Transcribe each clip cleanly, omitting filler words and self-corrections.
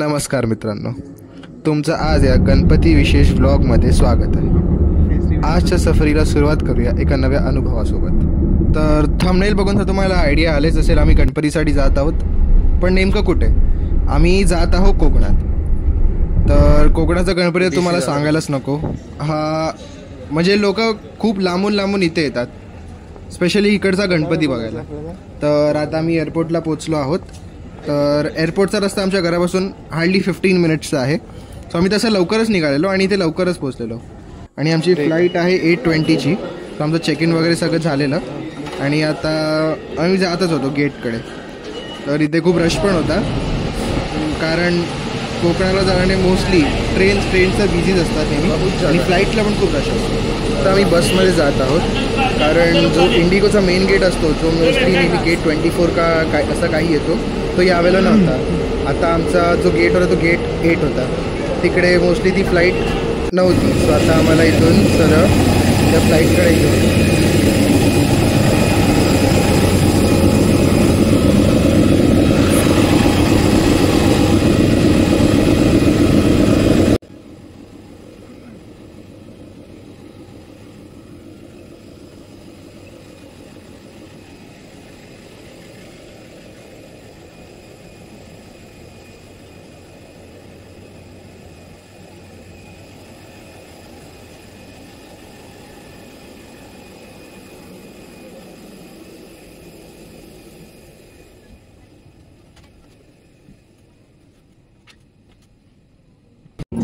नमस्कार मित्रांनो, तुमचं आज या गणपती विशेष व्लॉगमध्ये स्वागत आहे। आजच्या सफरीला सुरुवात करूया एका नव्या अनुभवासोबत। तर थंबनेल बघून तर तुम्हाला आयडिया आलेच असेल, आम्ही गणपतीसाठी जात आहोत। पण नेमकं कुठे? आम्ही जात आहोत कोकणात। तर कोकणाचा गणपती तुम्हाला सांगायलाच नको। हा म्हणजे लोक खूप लांबून लांबून इथे येतात, स्पेशली इकडचा गणपती बघायला। तर आता आम्ही एअरपोर्टला पोचलो आहोत। तर एअरपोर्टचा रस्ता आमच्या घरापासून हार्डली 15 मिनिट्सचा आहे। सो आम्ही तसं लवकरच निघालेलो आणि इथे लवकरच पोचलेलो। आणि आमची फ्लाईट आहे 8:20ची। तर आमचं चेक इन वगैरे सगळं झालेलं आणि आता आम्ही जातच होतो गेटकडे। तर इथे खूप रश पण होता, कारण कोकणाला जाणारे मोस्टली ट्रेनचं बिझीच असतात नेहमी, आणि फ्लाईटला पण खूप रश असतो। तर आम्ही बसमध्ये जात आहोत, कारण जो इंडिगोचा मेन गेट असतो, जो मोस्टली नेहमी गेट 24 का काय असं काही येतो, तो यावेळेला नव्हता। आता आमचा जो गेट होता तो गेट 8 होता। तिकडे मोस्टली ती फ्लाईट नव्हती। सो आता आम्हाला इथून सरळ त्या फ्लाईटकडे घेऊन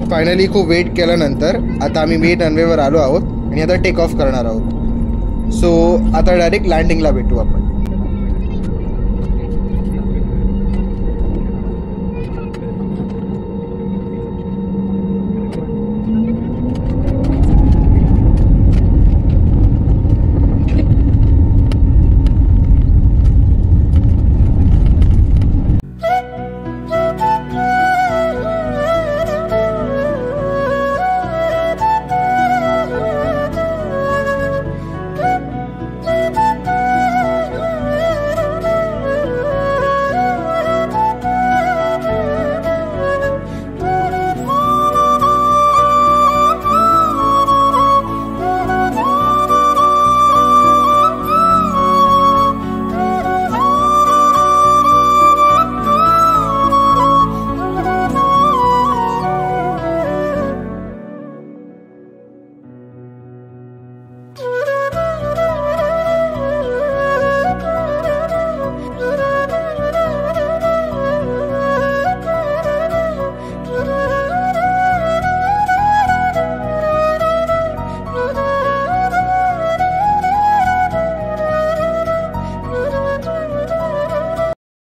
फायनली खूप वेट केल्यानंतर आता आम्ही मेन रनवेवर आलो आहोत आणि आता टेक ऑफ करणार आहोत। सो आता डायरेक्ट लँडिंगला भेटू आपण।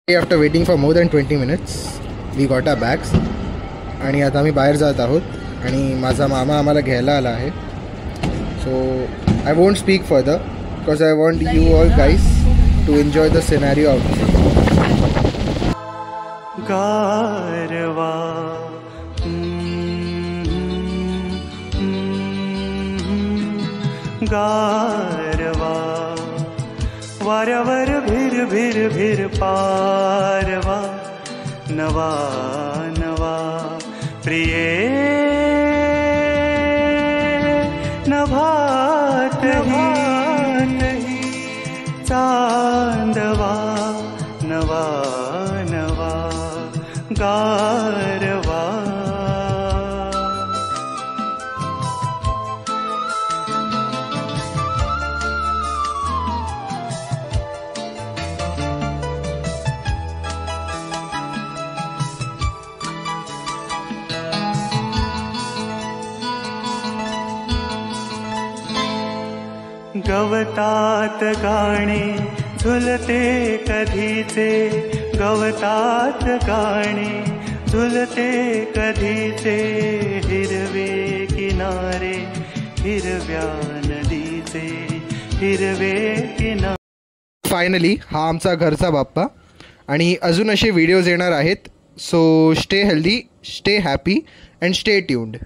After waiting for more than 20 minutes, we got our bags आणि आता आम्ही बाहेर जात आहोत आणि माझा मामा आम्हाला घ्यायला आला आहे। So I won't speak further because I want you all guys to enjoy the scenario out there. गारवा गारवा वाऱ्यावर भिर भिर भिर पारवा, नवा नवा प्रिये नभातही चांदवा, नवा नवा गारवा। गवतात गाणे झुलते कधीचे, गवतात गाणे झुलते कधीचे, हिरवे किनारे हिरव्या नदीचे, हिरवे किनारे। फायनली हा आमचा घरचा बाप्पा, आणि अजून असे व्हिडिओज येणार आहेत। So stay healthy, stay happy and stay tuned.